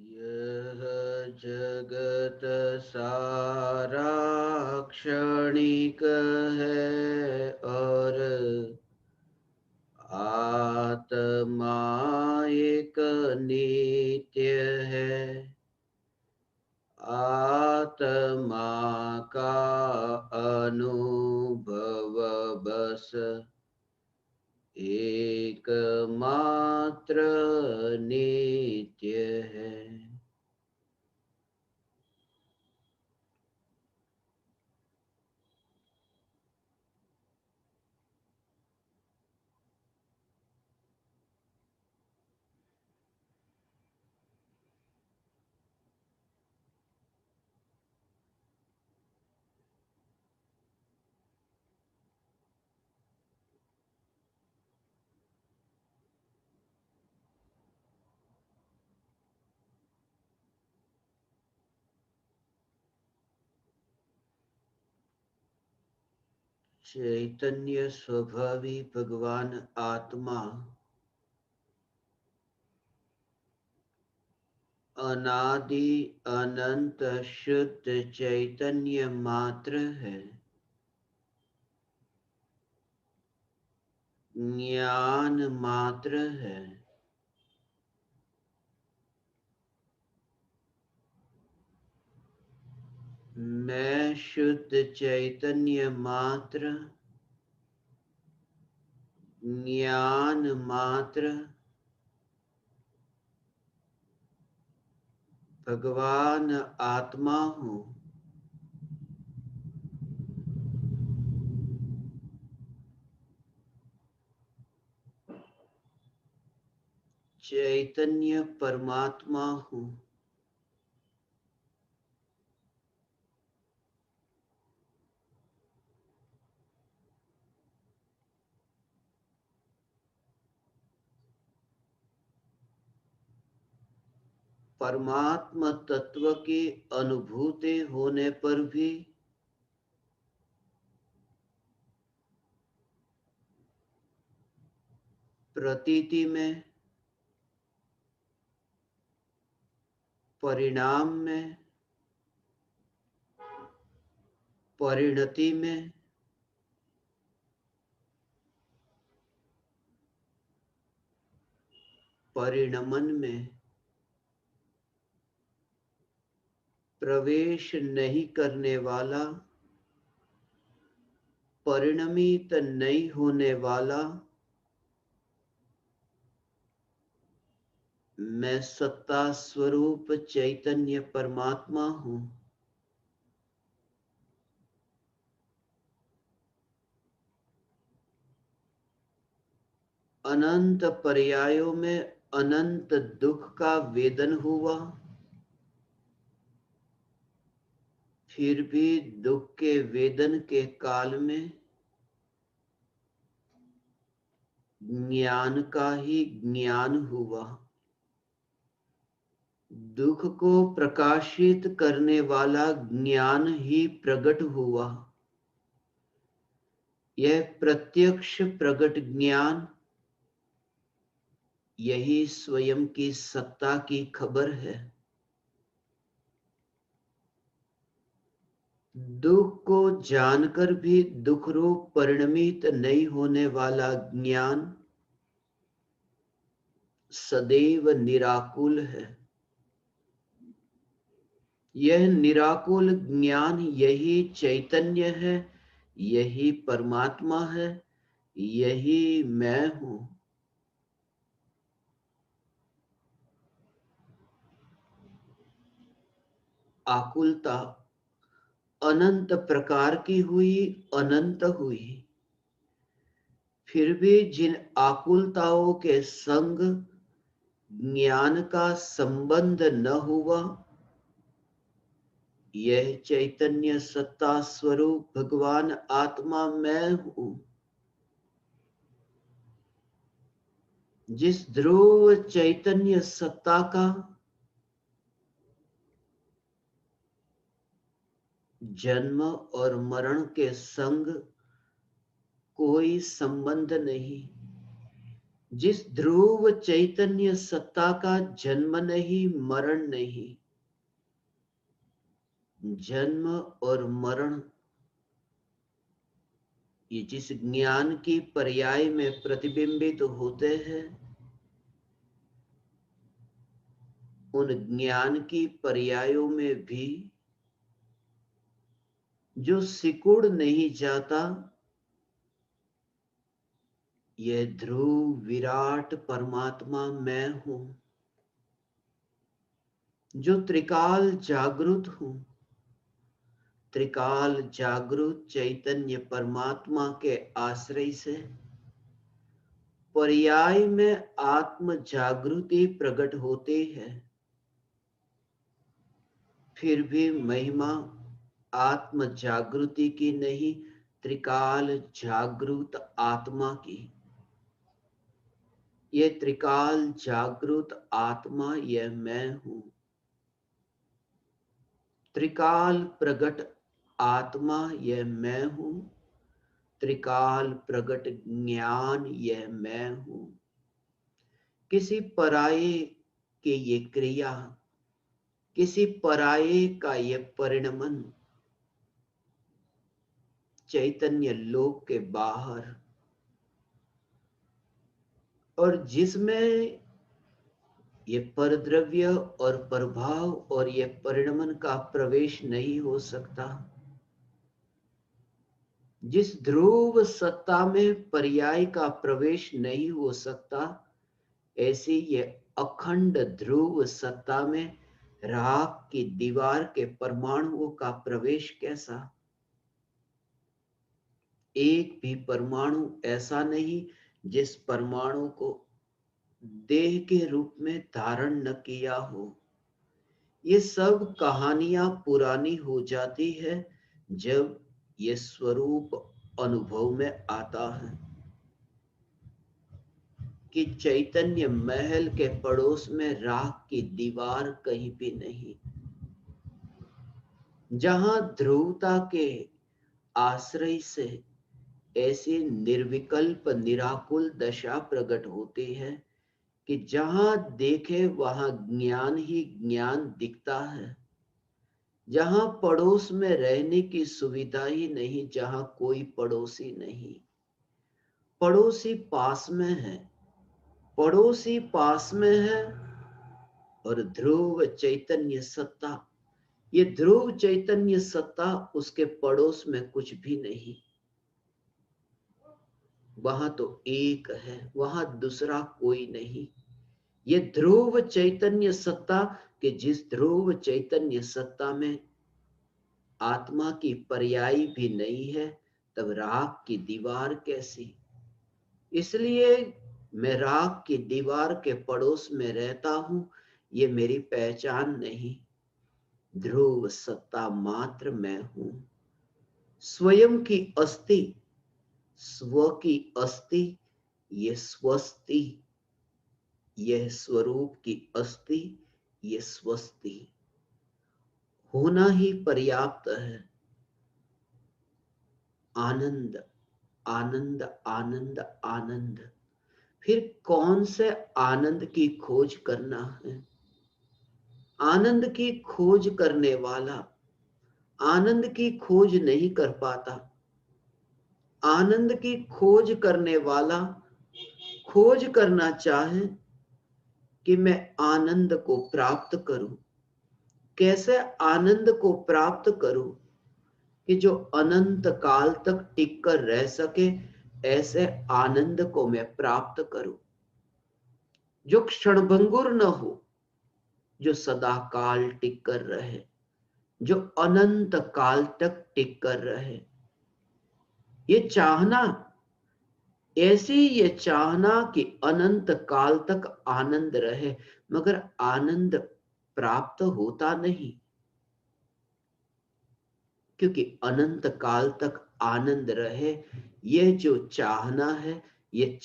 यह जगत सारा क्षणिक है और आत्मा एक नित्य है। आत्मा का अनुभव बस एकमात्र नित्य है। चैतन्य स्वभावी भगवान आत्मा अनादि अनंत शुद्ध चैतन्य मात्र है। ज्ञान मात्र है। मैं शुद्ध चैतन्य मात्र, ज्ञान मात्र, भगवान आत्मा हूँ। चैतन्य परमात्मा हूँ। परमात्मा तत्व की अनुभूति होने पर भी प्रतीति में, परिणाम में, परिणति में, परिणमन में प्रवेश नहीं करने वाला, परिणमित नहीं होने वाला मैं सत्ता स्वरूप चैतन्य परमात्मा हूँ। अनंत पर्यायों में अनंत दुख का वेदन हुआ, फिर भी दुख के वेदन के काल में ज्ञान का ही ज्ञान हुआ। दुख को प्रकाशित करने वाला ज्ञान ही प्रकट हुआ। यह प्रत्यक्ष प्रकट ज्ञान, यही स्वयं की सत्ता की खबर है। दुख को जानकर भी दुख रूप परिणमित नहीं होने वाला ज्ञान सदैव निराकुल है। यह निराकुल ज्ञान यही चैतन्य है, यही परमात्मा है, यही मैं हूं। आकुलता अनंत प्रकार की हुई, अनंत हुई। फिर भी जिन आकुलताओं के संग ज्ञान का संबंध न हुआ, यह चैतन्य सत्ता स्वरूप भगवान आत्मा मैं हूं। जिस ध्रुव चैतन्य सत्ता का जन्म और मरण के संग कोई संबंध नहीं, जिस ध्रुव चैतन्य सत्ता का जन्म नहीं, मरण नहीं, जन्म और मरण ये जिस ज्ञान की पर्याय में प्रतिबिंबित होते हैं, उन ज्ञान की पर्यायों में भी जो सिकुड़ नहीं जाता, यह ध्रुव विराट परमात्मा मैं हूं, जो त्रिकाल जागृत हूं। त्रिकाल जागृत चैतन्य परमात्मा के आश्रय से पर्याय में आत्म जागृति प्रकट होती है। फिर भी महिमा आत्म जागृति की नहीं, त्रिकाल जागृत आत्मा की। ये त्रिकाल जागृत आत्मा यह मैं हूं। त्रिकाल प्रगट आत्मा यह मैं हूं। त्रिकाल प्रगट ज्ञान यह मैं हूं। किसी पराये के ये क्रिया, किसी पराये का ये परिणमन चैतन्य लोक के बाहर, और जिसमें ये परद्रव्य और प्रभाव और ये परिणमन का प्रवेश नहीं हो सकता, जिस ध्रुव सत्ता में पर्याय का प्रवेश नहीं हो सकता, ऐसी ये अखंड ध्रुव सत्ता में राख की दीवार के परमाणुओं का प्रवेश कैसा? एक भी परमाणु ऐसा नहीं जिस परमाणु को देह के रूप में धारण न किया हो। ये सब कहानियां पुरानी हो जाती है जब ये स्वरूप अनुभव में आता है कि चैतन्य महल के पड़ोस में राख की दीवार कहीं भी नहीं। जहां ध्रुवता के आश्रय से ऐसी निर्विकल्प निराकुल दशा प्रकट होती है कि जहां देखे वहां ज्ञान ही ज्ञान दिखता है। जहां पड़ोस में रहने की सुविधा ही नहीं, जहां कोई पड़ोसी नहीं, पड़ोसी पास में है, पड़ोसी पास में है। और ध्रुव चैतन्य सत्ता, ये ध्रुव चैतन्य सत्ता उसके पड़ोस में कुछ भी नहीं। वहां तो एक है, वहां दूसरा कोई नहीं। ये ध्रुव चैतन्य सत्ता के जिस ध्रुव चैतन्य सत्ता में आत्मा की पर्याय भी नहीं है, तब राख की दीवार कैसी? इसलिए मैं राख की दीवार के पड़ोस में रहता हूं, ये मेरी पहचान नहीं। ध्रुव सत्ता मात्र मैं हूं। स्वयं की अस्थि, स्व की अस्थि, ये स्वस्ति, यह स्वरूप की अस्थि, ये स्वस्ति होना ही पर्याप्त है। आनंद आनंद आनंद आनंद। फिर कौन से आनंद की खोज करना है? आनंद की खोज करने वाला आनंद की खोज नहीं कर पाता। आनंद की खोज करने वाला खोज करना चाहे कि मैं आनंद को प्राप्त करूं। कैसे आनंद को प्राप्त करूं कि जो अनंत काल तक टिक कर रह सके, ऐसे आनंद को मैं प्राप्त करूं जो क्षणभंगुर न हो, जो सदा काल टिक कर रहे, जो अनंत काल तक टिक कर रहे। ये चाहना, ऐसी ये चाहना कि अनंत काल तक आनंद रहे, मगर आनंद प्राप्त होता नहीं, क्योंकि अनंत काल तक आनंद रहे, यह जो चाहना है, यह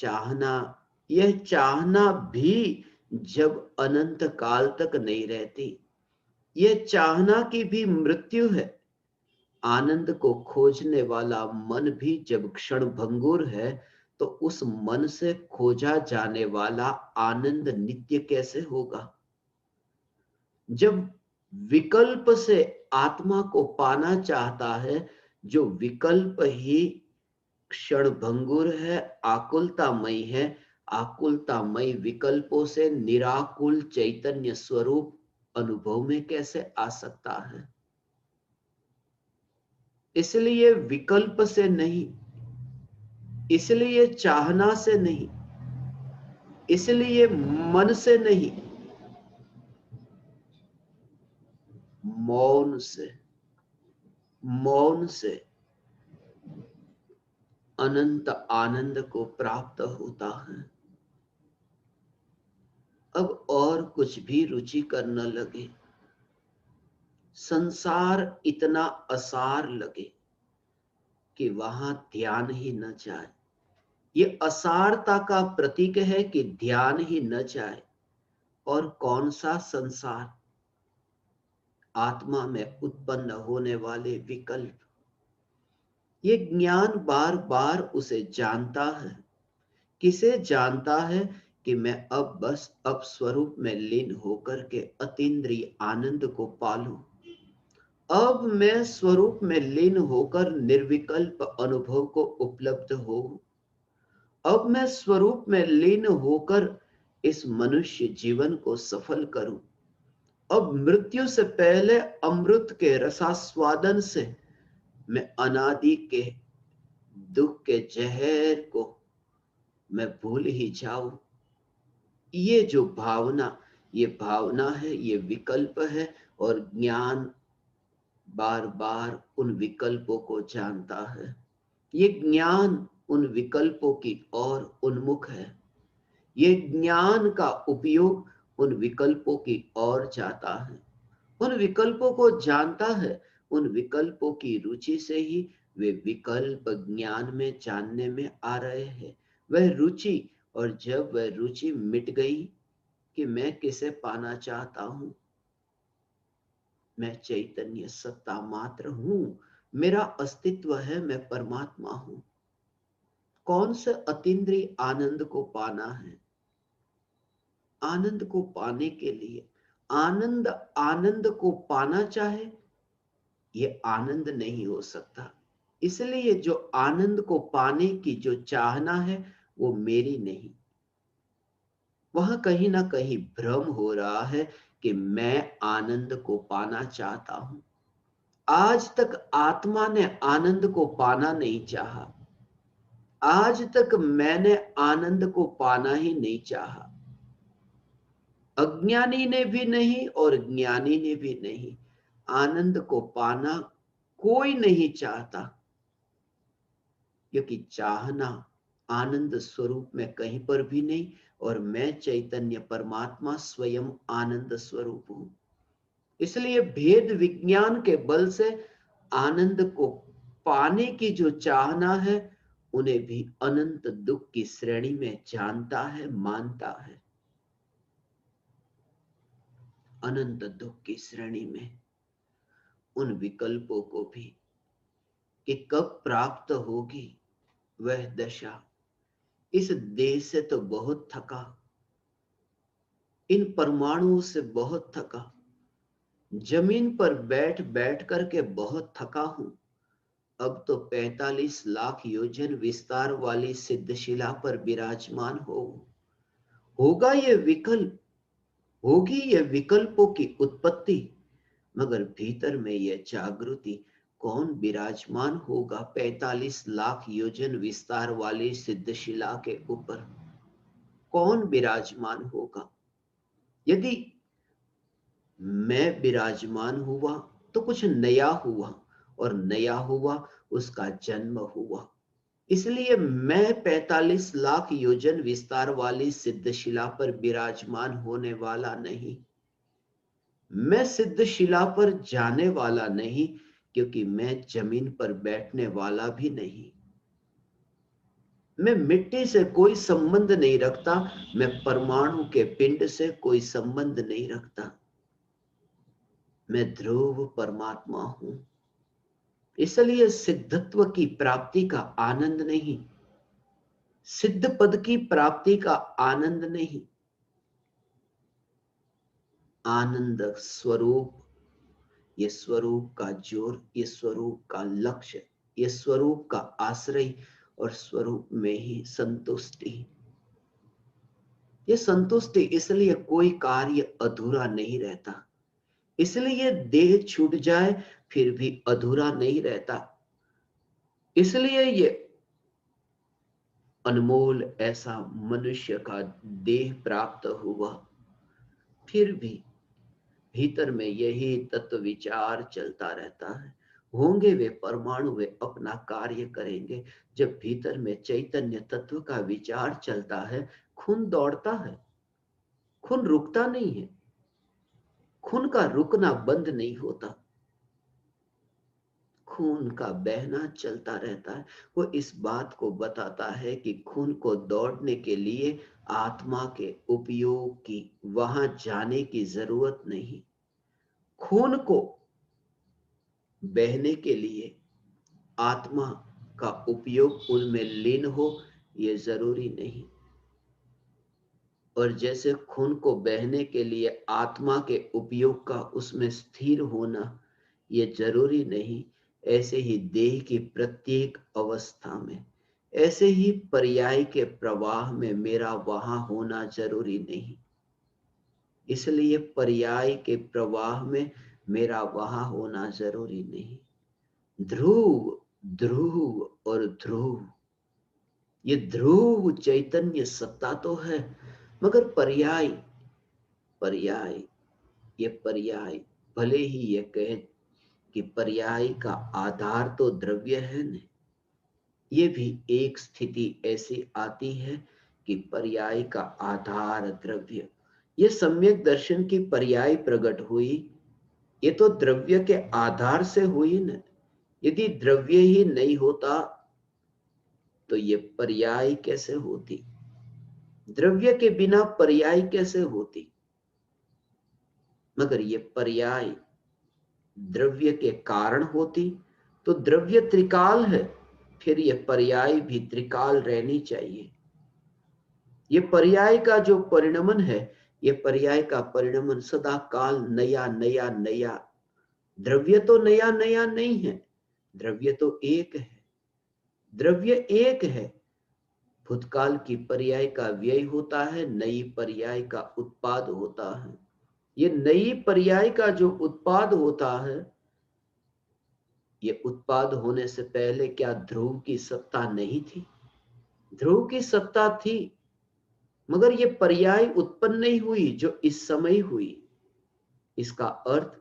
चाहना भी जब अनंत काल तक नहीं रहती, यह चाहना की भी मृत्यु है। आनंद को खोजने वाला मन भी जब क्षण भंगुर है, तो उस मन से खोजा जाने वाला आनंद नित्य कैसे होगा? जब विकल्प से आत्मा को पाना चाहता है, जो विकल्प ही क्षणभंगुर है, आकुलतामयी है, आकुलतामयी विकल्पों से निराकुल चैतन्य स्वरूप अनुभव में कैसे आ सकता है? इसलिए विकल्प से नहीं, इसलिए चाहना से नहीं, इसलिए मन से नहीं, मौन से, मौन से अनंत आनंद को प्राप्त होता है। अब और कुछ भी रुचिकर न लगे, संसार इतना असार लगे कि वहां ध्यान ही न जाए। ये असारता का प्रतीक है कि ध्यान ही न जाए। और कौन सा संसार? आत्मा में उत्पन्न होने वाले विकल्प। ये ज्ञान बार बार उसे जानता है। किसे जानता है? कि मैं अब बस अब स्वरूप में लीन होकर के अतीन्द्रिय आनंद को पालूं। अब मैं स्वरूप में लीन होकर निर्विकल्प अनुभव को उपलब्ध हो। अब मैं स्वरूप में लीन होकर इस मनुष्य जीवन को सफल करूं। अब मृत्यु से पहले अमृत के रसास्वादन से मैं अनादि के दुख के जहर को मैं भूल ही जाऊं। ये जो भावना, ये भावना है, ये विकल्प है। और ज्ञान बार बार उन विकल्पों को जानता है। ये ज्ञान उन विकल्पों की ओर उन्मुख है। ये ज्ञान का उपयोग उन विकल्पों की ओर जाता है। उन विकल्पों को जानता है। उन विकल्पों की रुचि से ही वे विकल्प ज्ञान में जानने में आ रहे हैं। वह रुचि, और जब वह रुचि मिट गई कि मैं किसे पाना चाहता हूं, मैं चैतन्य सत्ता मात्र हूं, मेरा अस्तित्व है, मैं परमात्मा हूं। कौन से अतीन्द्रिय आनंद को पाना है? आनंद को पाने के लिए आनंद, आनंद को पाना चाहे, ये आनंद नहीं हो सकता। इसलिए जो आनंद को पाने की जो चाहना है, वो मेरी नहीं। वहां कहीं ना कहीं भ्रम हो रहा है कि मैं आनंद को पाना चाहता हूं। आज तक आत्मा ने आनंद को पाना नहीं चाहा। आज तक मैंने आनंद को पाना ही नहीं चाहा। अज्ञानी ने भी नहीं और ज्ञानी ने भी नहीं। आनंद को पाना कोई नहीं चाहता, क्योंकि चाहना आनंद स्वरूप में कहीं पर भी नहीं। और मैं चैतन्य परमात्मा स्वयं आनंद स्वरूप हूं। इसलिए भेद विज्ञान के बल से आनंद को पाने की जो चाहना है, उन्हें भी अनंत दुख की श्रेणी में जानता है, मानता है। अनंत दुख की श्रेणी में उन विकल्पों को भी कि कब प्राप्त होगी वह दशा। इस देह से तो बहुत थका, इन परमाणुओं से बहुत थका, जमीन पर बैठ बैठ करके बहुत थका हूं। अब तो 45 लाख योजन विस्तार वाली सिद्धशिला पर विराजमान होगा ये विकल्प, होगी ये विकल्पों की उत्पत्ति। मगर भीतर में यह जागृति, कौन विराजमान होगा 45 लाख योजन विस्तार वाली सिद्धशिला के ऊपर? कौन विराजमान होगा? यदि मैं विराजमान हुआ तो कुछ नया हुआ, और नया हुआ उसका जन्म हुआ। इसलिए मैं 45 लाख योजन विस्तार वाली सिद्धशिला पर विराजमान होने वाला नहीं। मैं सिद्धशिला पर जाने वाला नहीं, क्योंकि मैं जमीन पर बैठने वाला भी नहीं। मैं मिट्टी से कोई संबंध नहीं रखता। मैं परमाणु के पिंड से कोई संबंध नहीं रखता। मैं ध्रुव परमात्मा हूं। इसलिए सिद्धत्व की प्राप्ति का आनंद नहीं, सिद्ध पद की प्राप्ति का आनंद नहीं, आनंद स्वरूप, ये स्वरूप का जोर, ये स्वरूप का लक्ष्य, ये स्वरूप का आश्रय और स्वरूप में ही संतुष्टि। ये संतुष्टि इसलिए कोई कार्य अधूरा नहीं रहता, इसलिए देह छूट जाए फिर भी अधूरा नहीं रहता, इसलिए ये अनमोल ऐसा मनुष्य का देह प्राप्त हुआ, फिर भी भीतर में यही तत्व विचार चलता रहता है। होंगे वे परमाणु, वे अपना कार्य करेंगे। जब भीतर में चैतन्य तत्व का विचार चलता है, खून दौड़ता है, खून रुकता नहीं है, खून का रुकना बंद नहीं होता, खून का बहना चलता रहता है। वो इस बात को बताता है कि खून को दौड़ने के लिए आत्मा के उपयोग की वहां जाने की जरूरत नहीं, खून को बहने के लिए आत्मा का उपयोग उनमें लीन हो ये जरूरी नहीं। और जैसे खून को बहने के लिए आत्मा के उपयोग का उसमें स्थिर होना ये जरूरी नहीं, ऐसे ही देह की प्रत्येक अवस्था में, ऐसे ही पर्याय के प्रवाह में मेरा वहां होना जरूरी नहीं। इसलिए पर्याय के प्रवाह में मेरा वहां होना जरूरी नहीं। ध्रुव, ध्रुव और ध्रुव, ये ध्रुव चैतन्य सत्ता तो है, मगर पर्याय, पर्याय, ये पर्याय, भले ही ये कहे कि पर्याय का आधार तो द्रव्य है न, ये भी एक स्थिति ऐसी आती है कि पर्याय का आधार द्रव्य, ये सम्यक दर्शन की पर्याय प्रकट हुई, ये तो द्रव्य के आधार से हुई न। यदि द्रव्य ही नहीं होता तो ये पर्याय कैसे होती, द्रव्य के बिना पर्याय कैसे होती। मगर ये पर्याय द्रव्य के कारण होती तो द्रव्य त्रिकाल है, फिर ये पर्याय भी त्रिकाल रहनी चाहिए। ये पर्याय का जो परिणमन है, ये पर्याय का परिणमन सदा काल नया नया नया, द्रव्य तो नया नया नहीं है, द्रव्य तो एक है, द्रव्य एक है। भूतकाल की पर्याय का व्यय होता है, नई पर्याय का उत्पाद होता है। ये नई पर्याय का जो उत्पाद होता है, ये उत्पाद होने से पहले क्या ध्रुव की सत्ता नहीं थी? ध्रुव की सत्ता थी, मगर ये पर्याय उत्पन्न नहीं हुई जो इस समय हुई। इसका अर्थ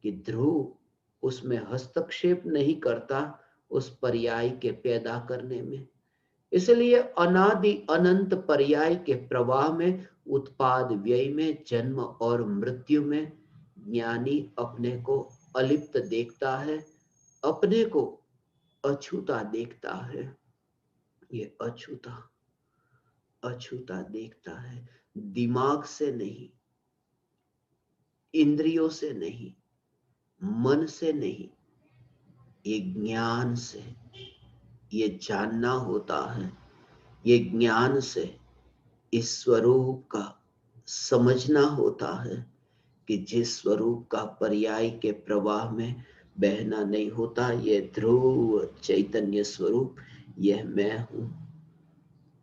कि ध्रुव उसमें हस्तक्षेप नहीं करता उस पर्याय के पैदा करने में। इसलिए अनादि अनंत पर्याय के प्रवाह में, उत्पाद व्यय में, जन्म और मृत्यु में ज्ञानी अपने को अलिप्त देखता है, अपने को अछूता देखता है। ये अछूता, अछूता देखता है, दिमाग से नहीं, इंद्रियों से नहीं, मन से नहीं, ये ज्ञान से। ये जानना होता है, ये ज्ञान से इस स्वरूप का समझना होता है कि जिस स्वरूप का पर्याय के प्रवाह में बहना नहीं होता, ये ध्रुव चैतन्य स्वरूप, यह मैं हूं।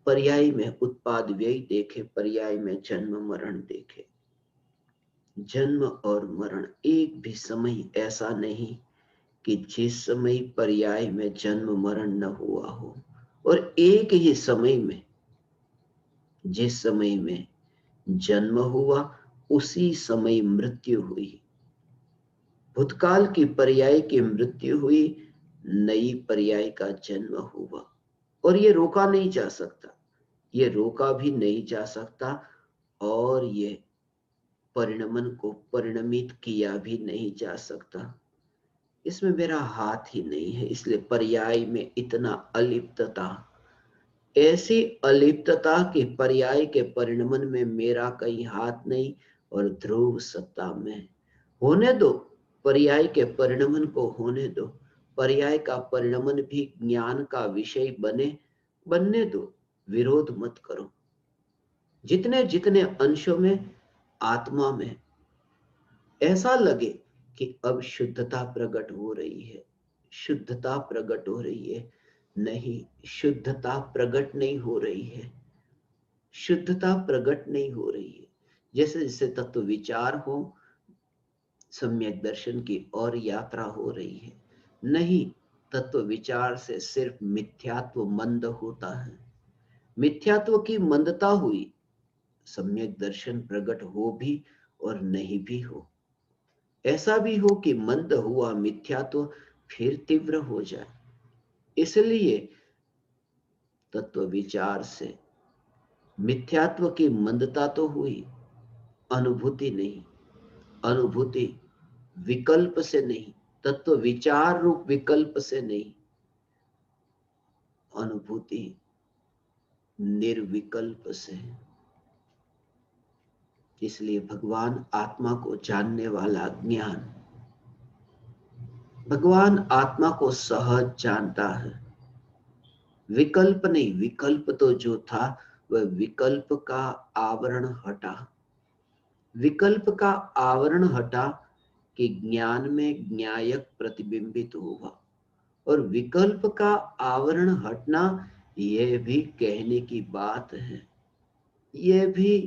पर्याय में उत्पाद व्यय देखे, पर्याय में जन्म मरण देखे। जन्म और मरण, एक भी समय ऐसा नहीं कि जिस समय पर्याय में जन्म मरण न हुआ हो, और एक ही समय में जिस समय में जन्म हुआ उसी समय मृत्यु हुई। भूतकाल की पर्याय की मृत्यु हुई, नई पर्याय का जन्म हुआ, और ये रोका नहीं जा सकता, ये रोका भी नहीं जा सकता, और ये परिणमन को परिणमित किया भी नहीं जा सकता। इसमें मेरा हाथ ही नहीं है। इसलिए पर्याय में इतना अलिप्तता, ऐसी अलिप्तता के पर्याय के परिणमन में मेरा कहीं हाथ नहीं, और ध्रुव सत्ता में होने दो, पर्याय के परिणमन को होने दो। पर्याय का परिणमन भी ज्ञान का विषय बनने दो। विरोध मत करो। जितने जितने अंशों में आत्मा में ऐसा लगे कि अब शुद्धता प्रकट हो रही है, शुद्धता प्रकट हो रही है, नहीं, शुद्धता प्रकट नहीं हो रही है, शुद्धता प्रकट नहीं हो रही है। जैसे जैसे तत्व विचार हो, सम्यक दर्शन की और यात्रा हो रही है। नहीं, तत्व विचार से सिर्फ मिथ्यात्व मंद होता है। मिथ्यात्व की मंदता हुई, सम्यक दर्शन प्रकट हो भी और नहीं भी हो। ऐसा भी हो कि मंद हुआ मिथ्यात्व फिर तीव्र हो जाए। इसलिए तत्व विचार से मिथ्यात्व की मंदता तो हुई, अनुभूति नहीं। अनुभूति विकल्प से नहीं, तत्व विचार रूप विकल्प से नहीं, अनुभूति निर्विकल्प से। इसलिए भगवान आत्मा को जानने वाला ज्ञान, भगवान आत्मा को सहज जानता है। विकल्प नहीं, विकल्प तो जो था वह विकल्प का आवरण हटा। विकल्प का आवरण हटा कि ज्ञान में ज्ञायक प्रतिबिंबित होगा। और विकल्प का आवरण हटना यह भी कहने की बात है, यह भी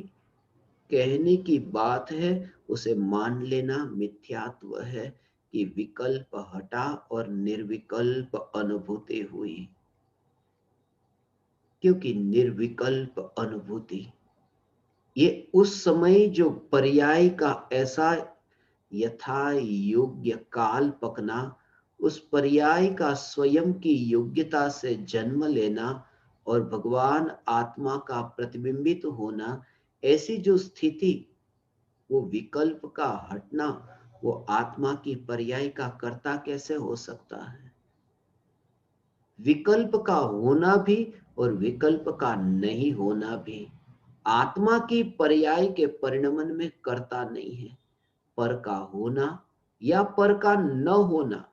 कहने की बात है, उसे मान लेना मिथ्यात्व है कि विकल्प हटा और निर्विकल्प अनुभूति हुई। क्योंकि निर्विकल्प अनुभूति ये उस समय जो पर्याय का ऐसा यथा योग्य काल पकना, उस पर्याय का स्वयं की योग्यता से जन्म लेना और भगवान आत्मा का प्रतिबिंबित होना, ऐसी जो स्थिति, वो विकल्प का हटना, वो आत्मा की पर्याय का कर्ता कैसे हो सकता है? विकल्प का होना भी और विकल्प का नहीं होना भी आत्मा की पर्याय के परिणमन में कर्ता नहीं है। पर का होना या पर का न होना,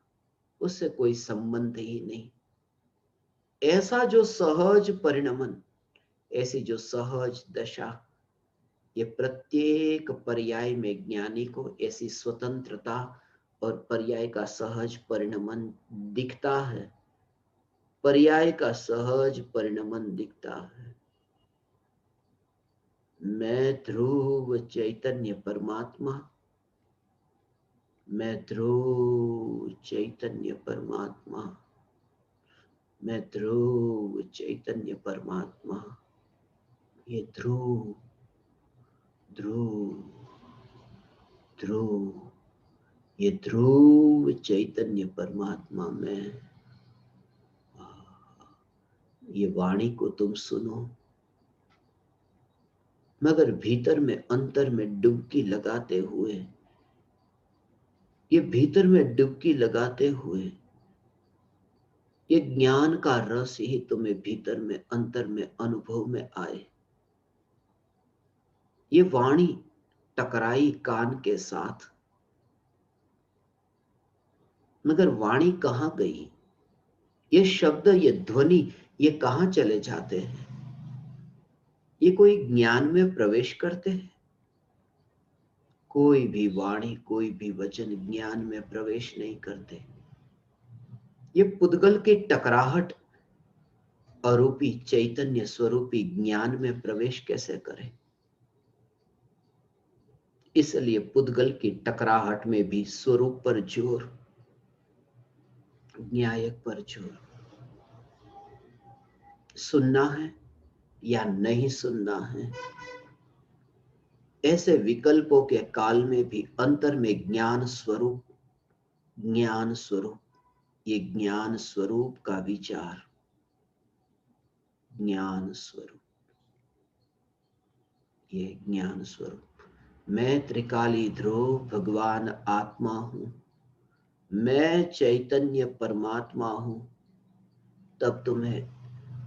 उससे कोई संबंध ही नहीं। ऐसा जो सहज परिणमन, ऐसी जो सहज दशा, ये प्रत्येक पर्याय में ज्ञानी को ऐसी स्वतंत्रता और पर्याय का सहज परिणमन दिखता है। पर्याय का सहज परिणमन दिखता है। मैं ध्रुव चैतन्य परमात्मा, मैं ध्रुव चैतन्य परमात्मा, मैं ध्रुव चैतन्य परमात्मा। ये ध्रुव ध्रुव ध्रुव, ये ध्रुव चैतन्य परमात्मा में। ये वाणी को तुम सुनो, मगर भीतर में अंतर में डुबकी लगाते हुए, ये भीतर में डुबकी लगाते हुए, ये ज्ञान का रस ही तुम्हें भीतर में अंतर में अनुभव में आए। ये वाणी टकराई कान के साथ, मगर वाणी कहां गई? ये शब्द, ये ध्वनि, ये कहां चले जाते हैं? ये कोई ज्ञान में प्रवेश करते हैं? कोई भी वाणी, कोई भी वचन ज्ञान में प्रवेश नहीं करते। ये पुद्गल की टकराहट अरूपी चैतन्य स्वरूपी ज्ञान में प्रवेश कैसे करे? इसलिए पुद्गल की टकराहट में भी स्वरूप पर जोर, न्यायक पर जोर। सुनना है या नहीं सुनना है, ऐसे विकल्पों के काल में भी अंतर में ज्ञान स्वरूप, ज्ञान स्वरूप, ये ज्ञान स्वरूप का विचार, ज्ञान स्वरूप, ये ज्ञान स्वरूप। मैं त्रिकाली ध्रुव भगवान आत्मा हूं, मैं चैतन्य परमात्मा हूं। तब तुम्हें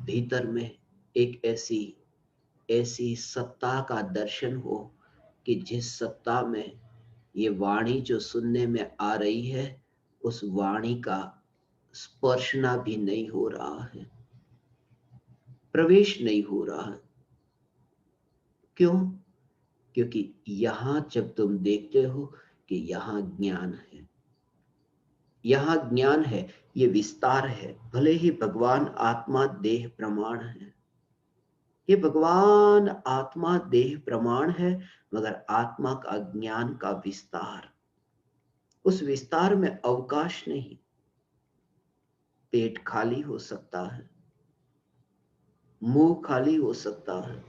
भीतर में एक ऐसी ऐसी सत्ता का दर्शन हो कि जिस सत्ता में ये वाणी जो सुनने में आ रही है, उस वाणी का स्पर्शना भी नहीं हो रहा है। प्रवेश नहीं हो रहा है। क्यों? क्योंकि यहां जब तुम देखते हो कि यहां ज्ञान है, यहां ज्ञान है, ये विस्तार है। भले ही भगवान आत्मा देह प्रमाण है, ये भगवान आत्मा देह प्रमाण है, मगर आत्मा का ज्ञान का विस्तार, उस विस्तार में अवकाश नहीं। पेट खाली हो सकता है, मुंह खाली हो सकता है,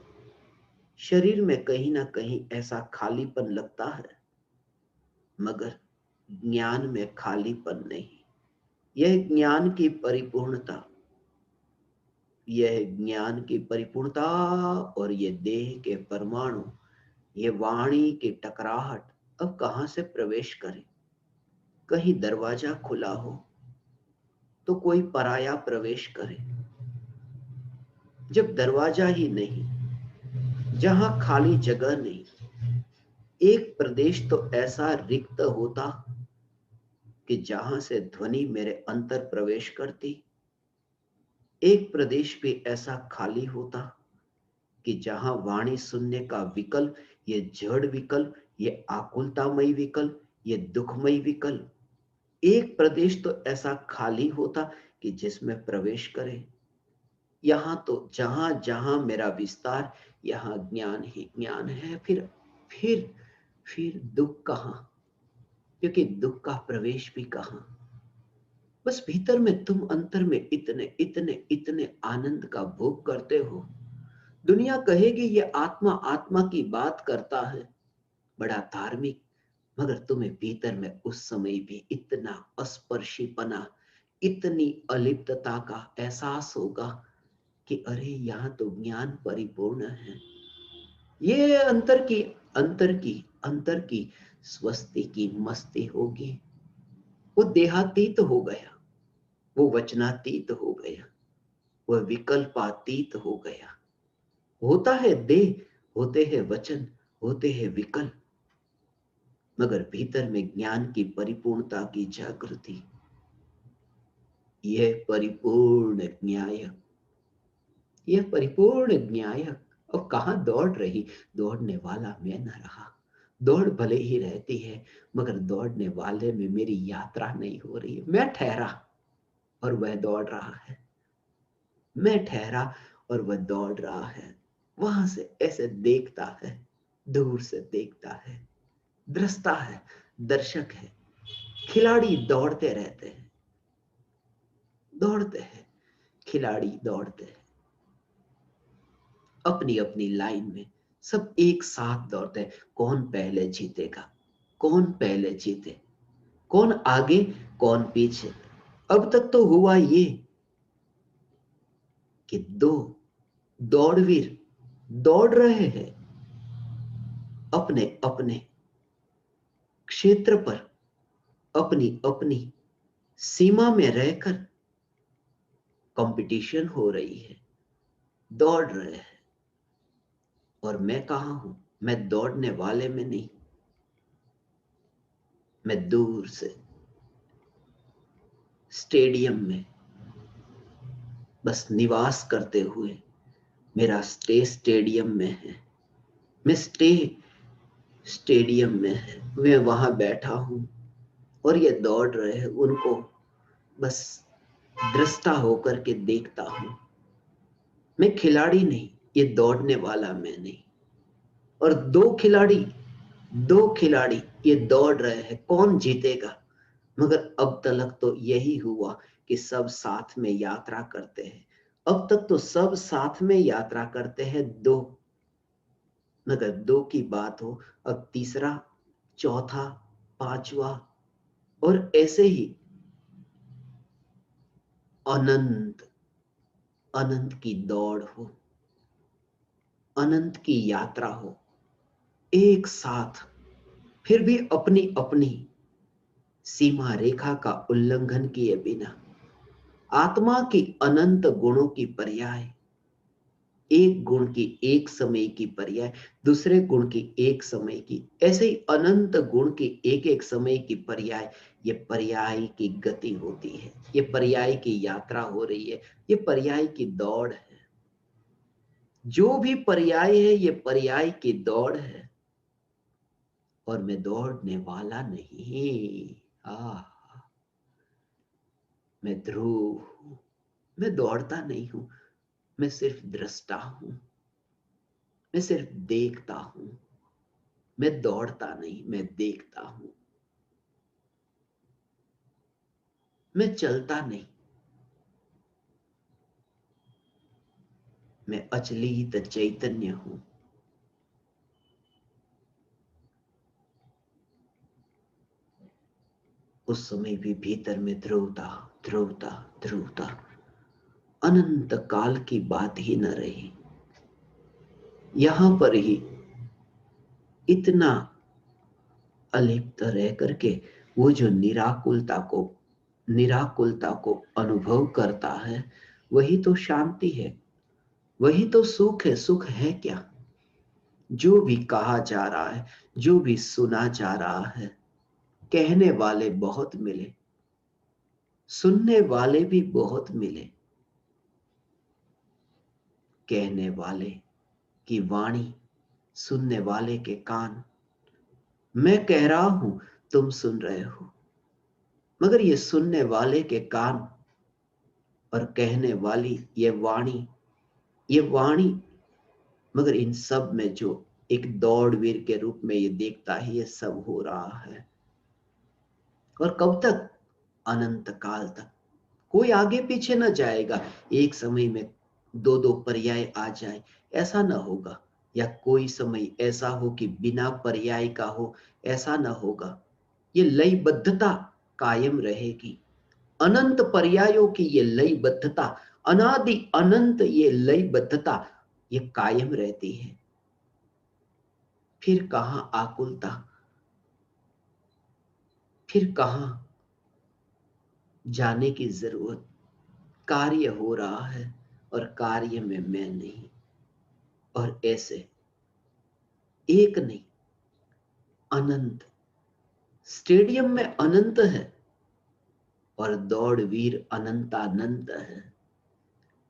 शरीर में कहीं ना कहीं ऐसा खालीपन लगता है, मगर ज्ञान में खालीपन नहीं। यह ज्ञान की परिपूर्णता, यह ज्ञान की परिपूर्णता और ये देह के परमाणु, ये वाणी की टकराहट अब कहां से प्रवेश करे? कहीं दरवाजा खुला हो तो कोई पराया प्रवेश करे। जब दरवाजा ही नहीं, जहां खाली जगह नहीं, एक प्रदेश तो ऐसा रिक्त होता कि जहां से ध्वनि मेरे अंतर प्रवेश करती, एक प्रदेश भी ऐसा खाली होता कि जहां वाणी सुनने का विकल्प, ये जड़ विकल्प, ये आकुलतामयी विकल्प, ये दुखमयी विकल्प, एक प्रदेश तो ऐसा खाली होता कि जिसमें प्रवेश करे। यहां तो जहां जहां मेरा विस्तार, यहां ज्ञान ही ज्ञान है। फिर दुख कहां? क्योंकि दुख का प्रवेश भी कहां? बस भीतर में तुम अंतर में इतने इतने इतने आनंद का भोग करते हो। दुनिया कहेगी ये आत्मा आत्मा की बात करता है, बड़ा धार्मिक, मगर तुम्हें भीतर में उस समय भी इतना अस्पर्शीपना, इतनी अलिप्तता का एहसास होगा कि अरे यहां तो ज्ञान परिपूर्ण है। ये अंतर की स्वस्ति की मस्ती होगी। वो देहातीत हो गया, वो वचनातीत हो गया, वह विकल्पातीत हो गया। होता है देह, होते हैं वचन, होते हैं विकल्प, मगर भीतर में ज्ञान की परिपूर्णता की जागृति, यह परिपूर्ण न्याय, यह परिपूर्ण न्याय। और कहां दौड़ रही? दौड़ने वाला मैं न रहा। दौड़ भले ही रहती है, मगर दौड़ने वाले में मेरी यात्रा नहीं हो रही है। मैं ठहरा और वह दौड़ रहा है, मैं ठहरा और वह दौड़ रहा है। वहां से ऐसे देखता है, दूर से देखता है, दृष्टा है, दर्शक है। खिलाड़ी दौड़ते रहते हैं, दौड़ते हैं, खिलाड़ी दौड़ते हैं अपनी अपनी लाइन में, सब एक साथ दौड़ते हैं। कौन पहले जीतेगा? कौन पहले जीते? कौन आगे, कौन पीछे? अब तक तो हुआ ये कि दो दौड़वीर दौड़ रहे हैं अपने अपने क्षेत्र पर, अपनी अपनी सीमा में रहकर कंपटीशन हो रही है, दौड़ रहे हैं। और मैं कहां हूं? मैं दौड़ने वाले में नहीं, मैं दूर से स्टेडियम में बस निवास करते हुए, मेरा स्टे स्टेडियम में है, मैं स्टे स्टेडियम में है, मैं वहां बैठा हूं और ये दौड़ रहे हैं, उनको बस दृष्टा होकर के देखता हूं। मैं खिलाड़ी नहीं, ये दौड़ने वाला मैं नहीं। और दो खिलाड़ी ये दौड़ रहे हैं, कौन जीतेगा? मगर अब तक तो यही हुआ कि सब साथ में यात्रा करते हैं। अब तक तो सब साथ में यात्रा करते हैं, दो, मगर दो की बात हो, अब तीसरा, चौथा, पांचवा, और ऐसे ही अनंत, अनंत की दौड़ हो, अनंत की यात्रा हो, एक साथ, फिर भी अपनी अपनी सीमा रेखा का उल्लंघन किए बिना, आत्मा की अनंत गुणों की पर्याय, एक गुण की एक समय की पर्याय, दूसरे गुण की एक समय की, ऐसे ही अनंत गुण की एक एक समय की पर्याय। ये पर्याय की गति होती है, ये पर्याय की यात्रा हो रही है, ये पर्याय की दौड़ है। जो भी पर्याय है ये पर्याय की दौड़ है और मैं दौड़ने वाला नहीं। आ मैं ध्रुव हूं, मैं दौड़ता नहीं हूं, मैं सिर्फ दृष्टा हूं, मैं सिर्फ देखता हूं। मैं दौड़ता नहीं, मैं देखता हूं। मैं चलता नहीं, मैं अचलित चैतन्य हूं। उस समय भी भीतर में ध्रुवता ध्रुवता ध्रुवता, अनंत काल की बात ही न रही। यहां पर ही इतना अलिप्त रह करके वो जो निराकुलता को अनुभव करता है, वही तो शांति है, वही तो सुख है। सुख है क्या? जो भी कहा जा रहा है, जो भी सुना जा रहा है, कहने वाले बहुत मिले, सुनने वाले भी बहुत मिले। कहने वाले की वाणी, सुनने वाले के कान। मैं कह रहा हूं, तुम सुन रहे हो, मगर ये सुनने वाले के कान और कहने वाली ये वाणी, मगर इन सब में जो एक दौड़वीर के रूप में ये देखता है, ये सब हो रहा है। और कब तक? अनंत काल तक। कोई आगे पीछे न जाएगा। एक समय में दो दो पर्याय आ जाए, ऐसा न होगा। या कोई समय ऐसा हो कि बिना पर्याय का हो, ऐसा न होगा। ये लयबद्धता कायम रहेगी। अनंत पर्यायों की ये लयबद्धता, अनादि अनंत ये लयबद्धता, ये कायम रहती है। फिर कहां आकुलता, फिर कहां जाने की जरूरत। कार्य हो रहा है और कार्य में मैं नहीं। और ऐसे एक नहीं, अनंत। स्टेडियम में अनंत है और दौड़वीर अनंतानंत है।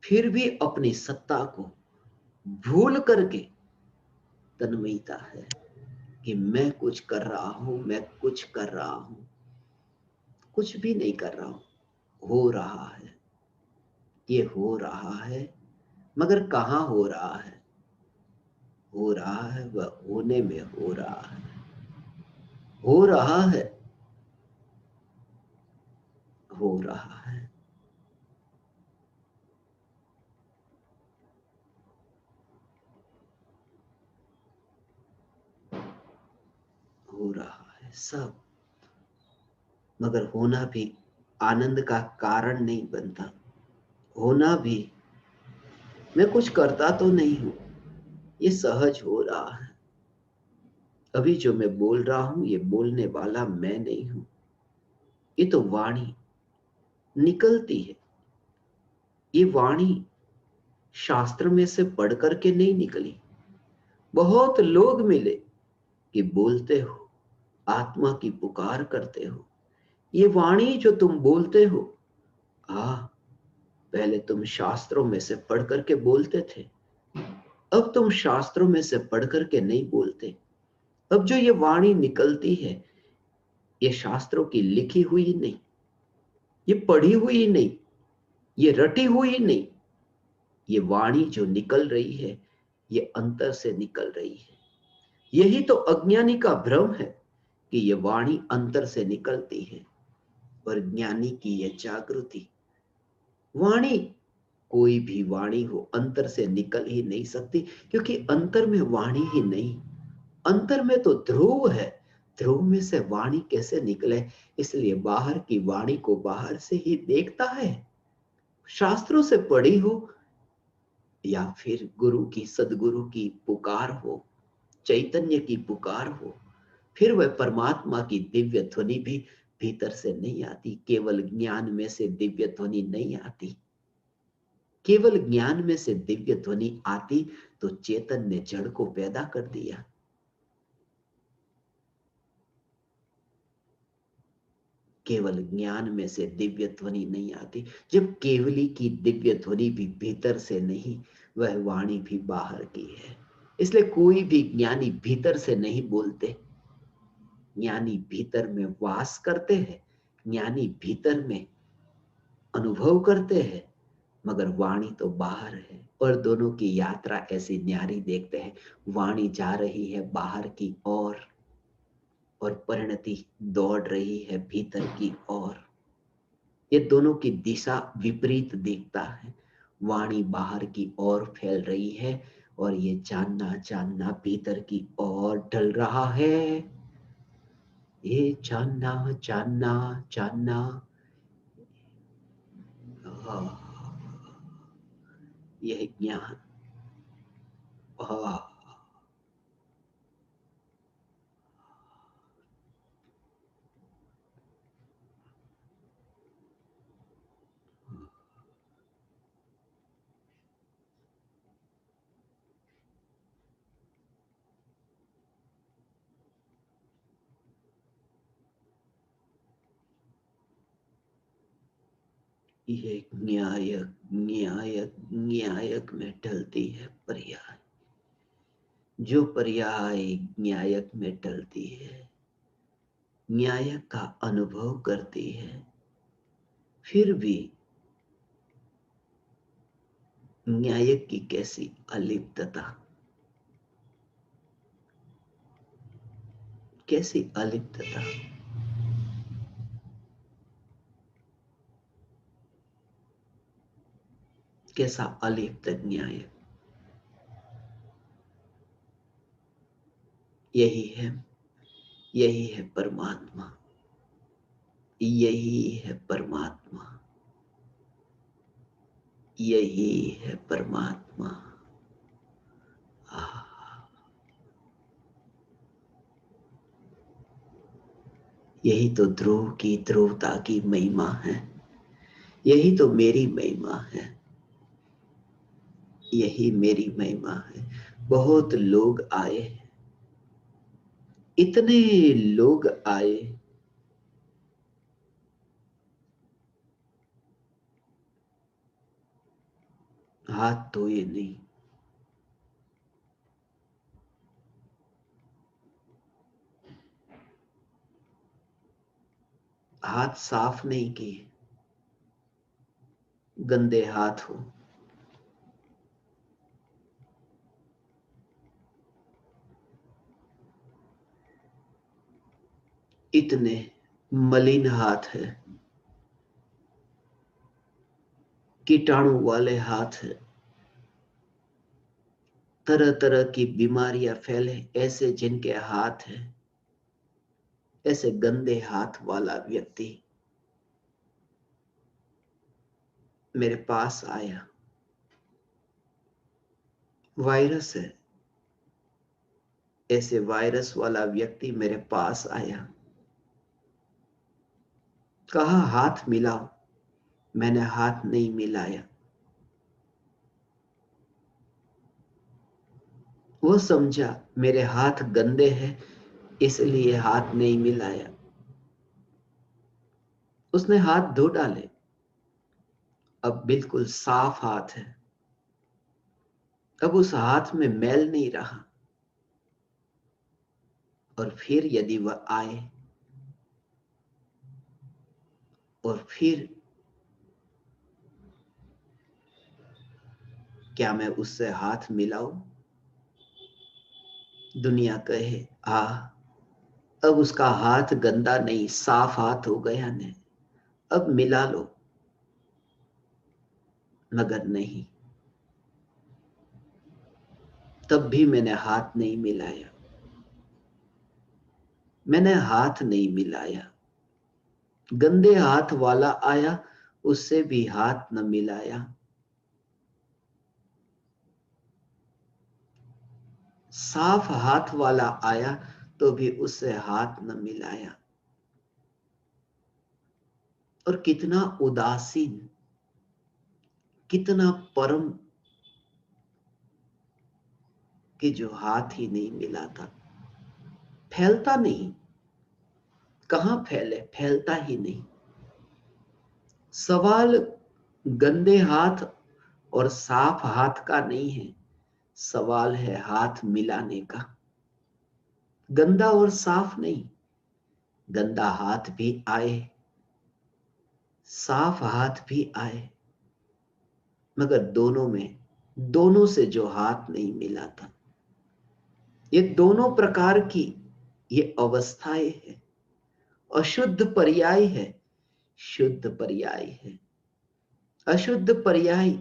फिर भी अपनी सत्ता को भूल करके तन्मयता है कि मैं कुछ कर रहा हूं, मैं कुछ कर रहा हूं। कुछ भी नहीं कर रहा हूं, हो रहा है। ये हो रहा है, मगर कहां हो रहा है? हो रहा है वह होने में हो रहा है। हो रहा है, हो रहा है। हो रहा है सब, मगर होना भी आनंद का कारण नहीं बनता। होना भी, मैं कुछ करता तो नहीं हूं, ये सहज हो रहा है। अभी जो मैं बोल रहा हूं, ये बोलने वाला मैं नहीं हूं। ये तो वाणी निकलती है। ये वाणी शास्त्र में से पढ़ करके नहीं निकली। बहुत लोग मिले कि बोलते हो, आत्मा की पुकार करते हो। ये वाणी जो तुम बोलते हो, आ पहले तुम शास्त्रों में से पढ़ करके बोलते थे, अब तुम शास्त्रों में से पढ़ करके नहीं बोलते। अब जो ये वाणी निकलती है, ये शास्त्रों की लिखी हुई नहीं, ये पढ़ी हुई नहीं, ये रटी हुई नहीं। ये वाणी जो निकल रही है, ये अंतर से निकल रही है। यही तो अज्ञानी का भ्रम है कि ये वाणी अंतर से निकलती है, और ज्ञानी की यह जागृति। वाणी, कोई भी वाणी हो, अंतर से निकल ही नहीं सकती, क्योंकि अंतर में वाणी ही नहीं। अंतर में तो ध्रुव है। ध्रुव में से वाणी कैसे निकले? इसलिए बाहर की वाणी को बाहर से ही देखता है। शास्त्रों से पढ़ी हो या फिर गुरु की, सदगुरु की पुकार हो, चैतन्य की पुकार हो, फिर वह परमात्मा की दिव्य ध्वनि भी भीतर से नहीं आती। केवल ज्ञान में से दिव्य ध्वनि नहीं आती। केवल ज्ञान में से दिव्य ध्वनि आती तो चेतन ने जड़ को पैदा कर दिया। केवल ज्ञान में से दिव्य ध्वनि नहीं आती। जब केवली की दिव्य ध्वनि भी भीतर से नहीं, वह वाणी भी बाहर की है। इसलिए कोई भी ज्ञानी भीतर से नहीं बोलते। ज्ञानी भीतर में वास करते हैं, ज्ञानी भीतर में अनुभव करते हैं, मगर वाणी तो बाहर है। और दोनों की यात्रा ऐसी न्यारी देखते हैं। वाणी जा रही है बाहर की ओर और परिणति दौड़ रही है भीतर की ओर। ये दोनों की दिशा विपरीत दिखता है। वाणी बाहर की ओर फैल रही है और ये जानना जानना भीतर की ओर ढल रहा है। ये जानना जानना जानना, यह ज्ञान। ये न्यायक न्यायक न्यायक में ढलती है पर्याय। जो पर्याय न्यायक में ढलती है, न्यायक का अनुभव करती है, फिर भी न्यायक की कैसी अलिप्तता, कैसी अलिप्तता। कैसा अलिप्त न्यायक। यही है, यही है परमात्मा, यही है परमात्मा, यही है परमात्मा। यही तो ध्रुव की ध्रुवता की महिमा है। यही तो मेरी महिमा है। यही मेरी महिमा है। बहुत लोग आए, इतने लोग आए, हाथ धोए नहीं, हाथ साफ नहीं किए, गंदे हाथ हो। इतने मलिन हाथ है, कीटाणु वाले हाथ है, तरह तरह की बीमारियां फैले ऐसे जिनके हाथ है, ऐसे गंदे हाथ वाला व्यक्ति मेरे पास आया। वायरस है, ऐसे वायरस वाला व्यक्ति मेरे पास आया। कहा हाथ मिलाओ, मैंने हाथ नहीं मिलाया। वो समझा मेरे हाथ गंदे हैं, इसलिए हाथ नहीं मिलाया। उसने हाथ धो डाले, अब बिल्कुल साफ हाथ है। अब उस हाथ में मैल नहीं रहा। और फिर यदि वह आए और फिर क्या मैं उससे हाथ मिलाऊं? दुनिया कहे अब उसका हाथ गंदा नहीं, साफ हाथ हो गया ने, अब मिला लो। मगर नहीं, तब भी मैंने हाथ नहीं मिलाया। मैंने हाथ नहीं मिलाया। गंदे हाथ वाला आया, उससे भी हाथ न मिलाया। साफ हाथ वाला आया तो भी उससे हाथ न मिलाया। और कितना उदासीन, कितना परम कि जो हाथ ही नहीं मिलाता। फैलता नहीं, कहां फैले? फैलता ही नहीं। सवाल गंदे हाथ और साफ हाथ का नहीं है, सवाल है हाथ मिलाने का। गंदा और साफ नहीं, गंदा हाथ भी आए, साफ हाथ भी आए, मगर दोनों से जो हाथ नहीं मिला था, ये दोनों प्रकार की ये अवस्थाएं है। अशुद्ध पर्याय है, शुद्ध पर्याय है। अशुद्ध पर्याय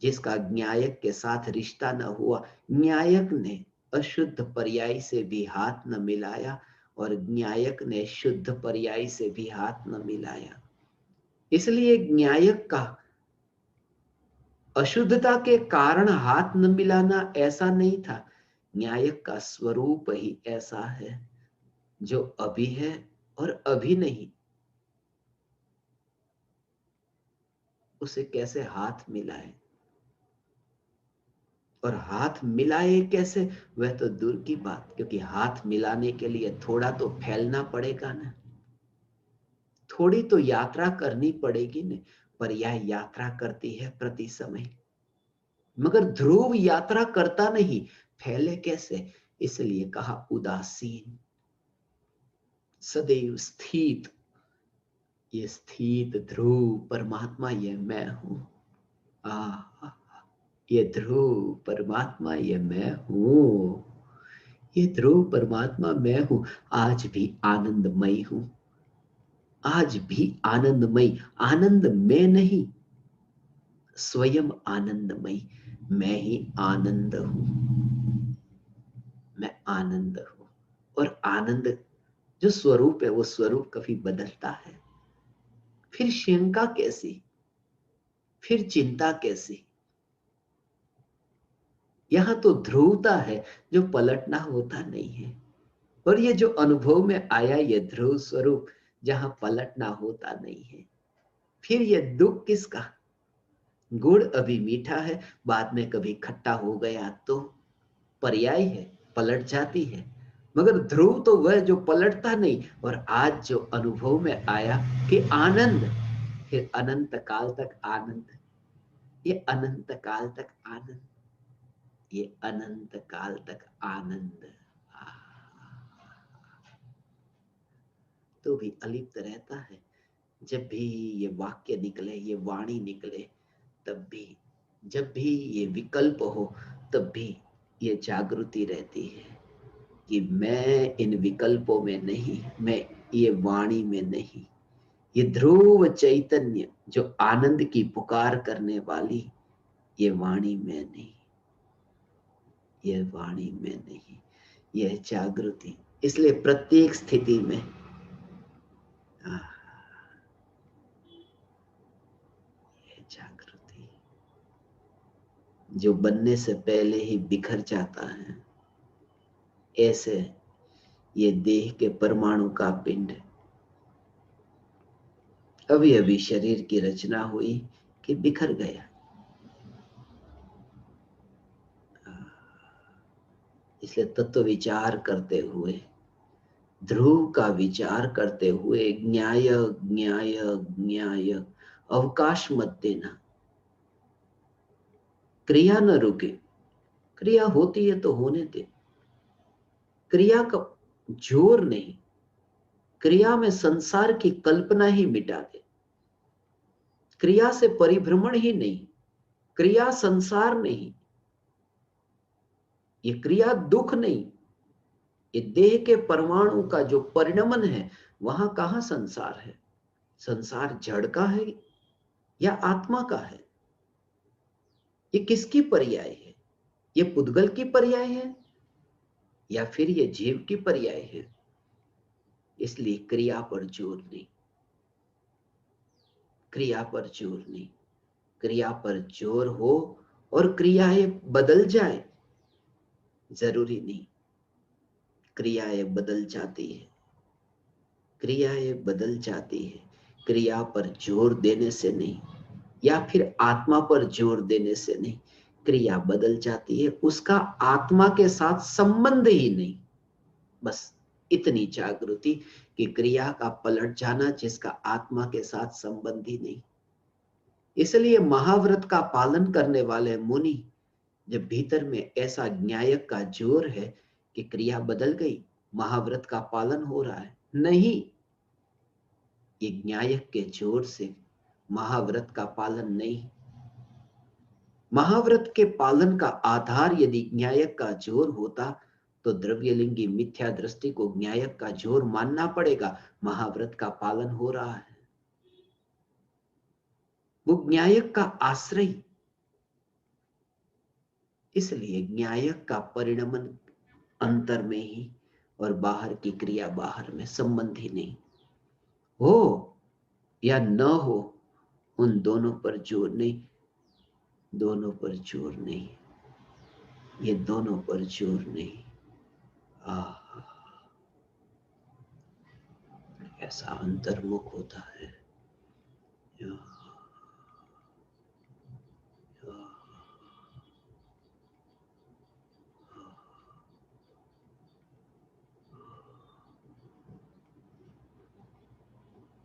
जिसका न्यायक के साथ रिश्ता न हुआ, न्यायक ने अशुद्ध पर्याय से भी हाथ न मिलाया और न्यायक ने शुद्ध पर्याय से भी हाथ न मिलाया। इसलिए न्यायक का अशुद्धता के कारण हाथ न मिलाना ऐसा नहीं था, न्यायक का स्वरूप ही ऐसा है जो अभी है और अभी नहीं। उसे कैसे हाथ मिलाए, और हाथ मिलाए कैसे, वह तो दूर की बात, क्योंकि हाथ मिलाने के लिए थोड़ा तो फैलना पड़ेगा ना, थोड़ी तो यात्रा करनी पड़ेगी ना। पर यह यात्रा करती है प्रति समय, मगर ध्रुव यात्रा करता नहीं, फैले कैसे? इसलिए कहा उदासीन, सदैव स्थित। ये स्थित ध्रुव परमात्मा ये मैं हूं। आ ये ध्रुव परमात्मा ये मैं हूं, ये ध्रुव परमात्मा मैं हूं। आज भी आनंदमयी हूं, आज भी आनंदमयी। आनंद में नहीं, स्वयं आनंदमयी। मैं ही आनंद हूं, मैं आनंद हूं। और आनंद जो स्वरूप है, वो स्वरूप कभी बदलता है? फिर शंका कैसी, फिर चिंता कैसी? यहां तो ध्रुवता है जो पलटना होता नहीं है। और ये जो अनुभव में आया, ये ध्रुव स्वरूप जहां पलटना होता नहीं है, फिर ये दुख किसका? गुड़ अभी मीठा है, बाद में कभी खट्टा हो गया तो पर्याय है, पलट जाती है। मगर ध्रुव तो वह जो पलटता नहीं। और आज जो अनुभव में आया कि आनंद, फिर अनंत काल तक आनंद, ये अनंत काल तक आनंद, ये अनंत काल तक आनंद। तो भी अलिप्त रहता है। जब भी ये वाक्य निकले, ये वाणी निकले, तब भी, जब भी ये विकल्प हो, तब भी ये जागृति रहती है कि मैं इन विकल्पों में नहीं, मैं ये वाणी में नहीं। ये ध्रुव चैतन्य जो आनंद की पुकार करने वाली, ये वाणी में नहीं, ये वाणी में नहीं, यह जागृति। इसलिए प्रत्येक स्थिति में यह जागृति जो बनने से पहले ही बिखर जाता है, ऐसे ये देह के परमाणु का पिंड अभी अभी शरीर की रचना हुई कि बिखर गया। इसलिए तत्व विचार करते हुए, ध्रुव का विचार करते हुए, न्याय न्याय न्याय, अवकाश मत देना। क्रिया न रुके, क्रिया होती है तो होने दे, क्रिया का जोर नहीं, क्रिया में संसार की कल्पना ही मिटा दे। क्रिया से परिभ्रमण ही नहीं, क्रिया संसार नहीं, ये क्रिया दुख नहीं, ये देह के परमाणु का जो परिणमन है, वहां कहां संसार है? संसार जड़ का है या आत्मा का है? ये किसकी पर्याय है? ये पुद्गल की पर्याय है या फिर ये जीव की पर्याय है? इसलिए क्रिया पर जोर नहीं, क्रिया पर जोर नहीं। क्रिया पर जोर हो और क्रियाएं बदल जाए, जरूरी नहीं। क्रियाएं बदल जाती है, क्रियाएं बदल जाती है। क्रिया पर जोर देने से नहीं, या फिर आत्मा पर जोर देने से नहीं, क्रिया बदल जाती है। उसका आत्मा के साथ संबंध ही नहीं, बस इतनी जागृति कि क्रिया का पलट जाना जिसका आत्मा के साथ संबंध ही नहीं। इसलिए महाव्रत का पालन करने वाले मुनि, जब भीतर में ऐसा न्यायक का जोर है कि क्रिया बदल गई, महाव्रत का पालन हो रहा है, नहीं, ये न्यायक के जोर से, महाव्रत का पालन नहीं। महाव्रत के पालन का आधार यदि न्यायक का जोर होता तो द्रव्यलिंगी मिथ्या दृष्टि को न्यायक का जोर मानना पड़ेगा। महाव्रत का पालन हो रहा है, वो न्यायक का आश्रय। इसलिए न्यायक का परिणमन अंतर में ही, और बाहर की क्रिया बाहर में, संबंध ही नहीं। हो या न हो, उन दोनों पर जोर नहीं, दोनों पर जोर नहीं, ये दोनों पर जोर नहीं। ऐसा अंतर्मुख होता है।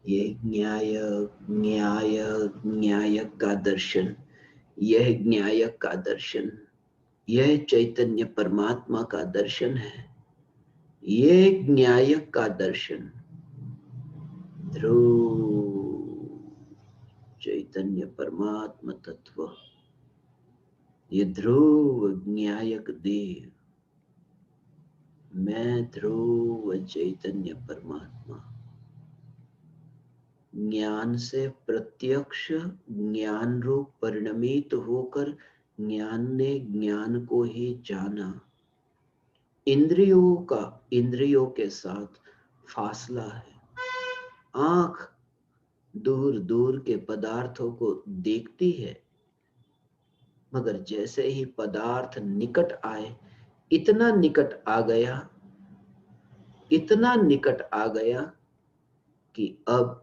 ये न्यायक का दर्शन, यह न्यायक का दर्शन, यह चैतन्य परमात्मा का दर्शन है। यह न्यायक का दर्शन, ध्रुव चैतन्य परमात्मा तत्व, ये ध्रुव न्यायक देव, मैं ध्रुव चैतन्य परमात्मा। ज्ञान से प्रत्यक्ष ज्ञान रूप परिणमित होकर ज्ञान ने ज्ञान को ही जाना। इंद्रियों के साथ फासला है। आंख दूर दूर के पदार्थों को देखती है, मगर जैसे ही पदार्थ निकट आए, इतना निकट आ गया, इतना निकट आ गया कि अब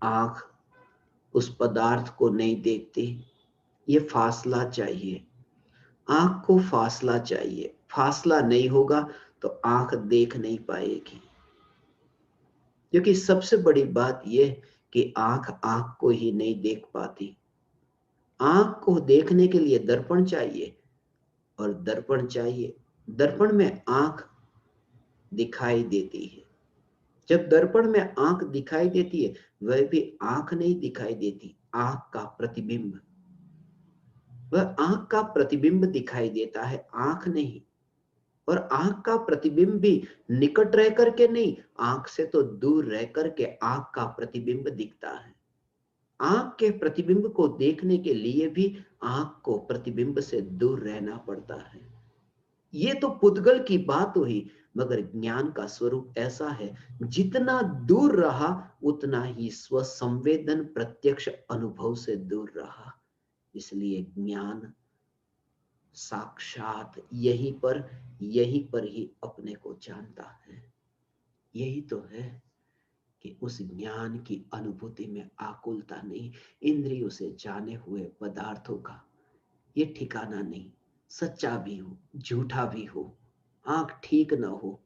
आंख उस पदार्थ को नहीं देखती। ये फासला चाहिए, आंख को फासला चाहिए। फासला नहीं होगा तो आंख देख नहीं पाएगी। क्योंकि सबसे बड़ी बात यह कि आंख को ही नहीं देख पाती। आंख को देखने के लिए दर्पण चाहिए, और दर्पण चाहिए, दर्पण में आंख दिखाई देती है। जब दर्पण में आंख दिखाई देती है, वह भी आंख नहीं दिखाई देती, आंख का प्रतिबिंब। वह आंख का प्रतिबिंब दिखाई देता है, आंख नहीं। और आंख का प्रतिबिंब भी निकट रह करके नहीं, आंख से तो दूर रह करके आंख का प्रतिबिंब दिखता है। आंख के प्रतिबिंब को देखने के लिए भी आंख को प्रतिबिंब से दूर रहना पड़ता है। ये तो पुद्गल की बात हुई, मगर ज्ञान का स्वरूप ऐसा है, जितना दूर रहा उतना ही स्वसंवेदन प्रत्यक्ष अनुभव से दूर रहा। इसलिए ज्ञान साक्षात यहीं पर ही अपने को जानता है। यही तो है कि उस ज्ञान की अनुभूति में आकुलता नहीं। इंद्रियों से जाने हुए पदार्थों का ये ठिकाना नहीं, सच्चा भी हो झूठा भी हो, आंख ठीक न हो,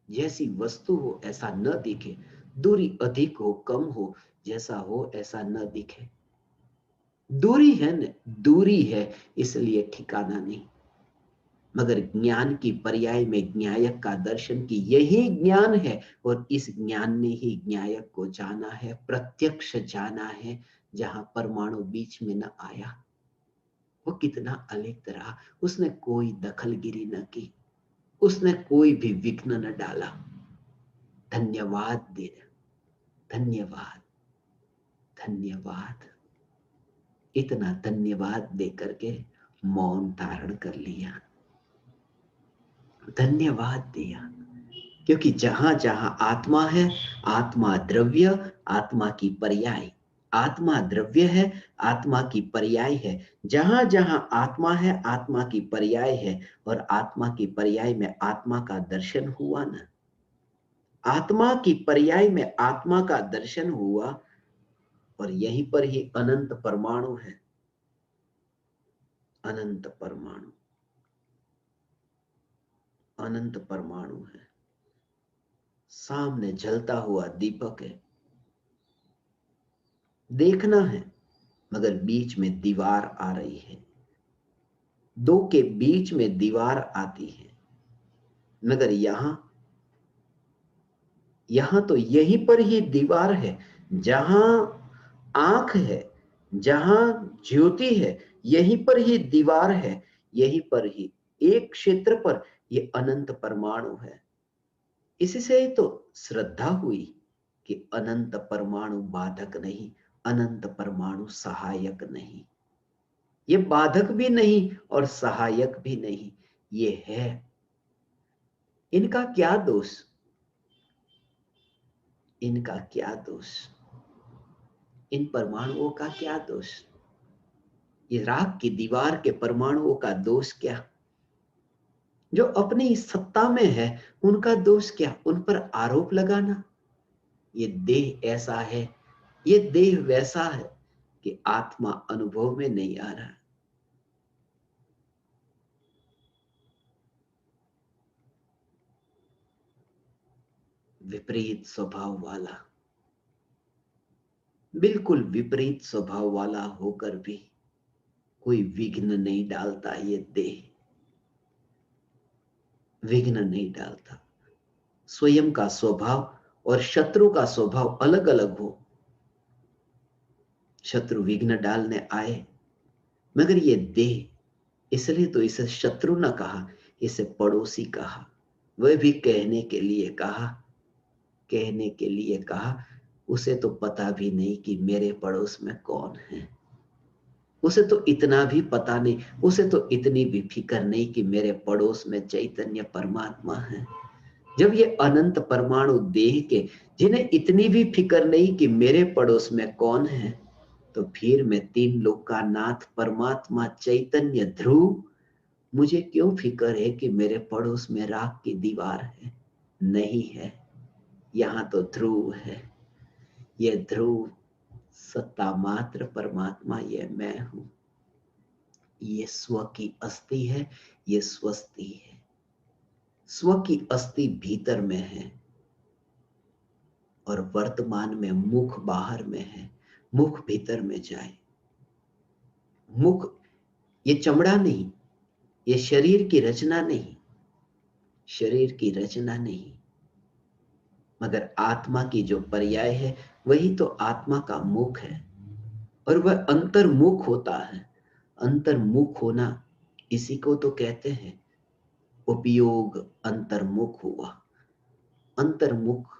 जैसी वस्तु हो ऐसा न दिखे, दूरी अधिक हो कम हो, जैसा हो ऐसा न दिखे। दूरी है न, दूरी है, इसलिए ठिकाना नहीं। मगर ज्ञान की पर्याय में न्यायक का दर्शन की यही ज्ञान है, और इस ज्ञान ने ही न्यायक को जाना है, प्रत्यक्ष जाना है, जहां परमाणु बीच में न आया। वो कितना अलिप्त रहा, उसने कोई दखलगिरी न की, उसने कोई भी विघ्न न डाला। धन्यवाद दे, धन्यवाद, धन्यवाद, इतना धन्यवाद दे करके मौन धारण कर लिया, धन्यवाद दिया। क्योंकि जहां जहां आत्मा है, आत्मा द्रव्य, आत्मा की पर्याय, आत्मा द्रव्य है, आत्मा की पर्याय है। जहां जहां आत्मा है, आत्मा की पर्याय है, और आत्मा की पर्याय में आत्मा का दर्शन हुआ ना, आत्मा की पर्याय में आत्मा का दर्शन हुआ, और यहीं पर ही अनंत परमाणु है, अनंत परमाणु, अनंत परमाणु है। सामने जलता हुआ दीपक है, देखना है, मगर बीच में दीवार आ रही है, दो के बीच में दीवार आती है। मगर यहां तो यहीं पर ही दीवार है, जहां आंख है, जहां ज्योति है, यहीं पर ही दीवार है, यहीं पर ही एक क्षेत्र पर ये अनंत परमाणु है। इसी से ही तो श्रद्धा हुई कि अनंत परमाणु बाधक नहीं, अनंत परमाणु सहायक नहीं। ये बाधक भी नहीं और सहायक भी नहीं, ये है। इनका क्या दोष, इनका क्या दोष, इन परमाणुओं का क्या दोष? ये राख की दीवार के परमाणुओं का दोष क्या? जो अपनी सत्ता में है उनका दोष क्या? उन पर आरोप लगाना। ये देह ऐसा है, ये देह वैसा है कि आत्मा अनुभव में नहीं आ रहा। विपरीत स्वभाव वाला, बिल्कुल विपरीत स्वभाव वाला होकर भी कोई विघ्न नहीं डालता। ये देह विघ्न नहीं डालता। स्वयं का स्वभाव और शत्रु का स्वभाव अलग अलग हो, शत्रु विघ्न डालने आए, मगर ये देह, इसलिए तो इसे शत्रु न कहा, इसे पड़ोसी कहा। वह भी कहने के लिए कहा, कहने के लिए कहा। उसे तो पता भी नहीं कि मेरे पड़ोस में कौन है। उसे तो इतना भी पता नहीं, उसे तो इतनी भी फिक्र नहीं कि मेरे पड़ोस में चैतन्य परमात्मा है। जब ये अनंत परमाणु देह के, जिन्हें इतनी भी फिक्र नहीं कि मेरे पड़ोस में कौन है, तो फिर मैं तीन लोक का नाथ परमात्मा चैतन्य ध्रुव, मुझे क्यों फिक्र है कि मेरे पड़ोस में राख की दीवार है? नहीं है, यहां तो ध्रुव है। ये ध्रुव सत्ता मात्र परमात्मा, ये मैं हूं। ये स्व की अस्थि है, ये स्वस्ति है। स्व की अस्थि भीतर में है और वर्तमान में मुख बाहर में है। मुख भीतर में जाए। मुख ये चमड़ा नहीं, ये शरीर की रचना नहीं, शरीर की रचना नहीं, मगर आत्मा की जो पर्याय है वही तो आत्मा का मुख है। और वह अंतर्मुख होता है। अंतर्मुख होना, इसी को तो कहते हैं उपयोग अंतर्मुख हुआ। अंतर्मुख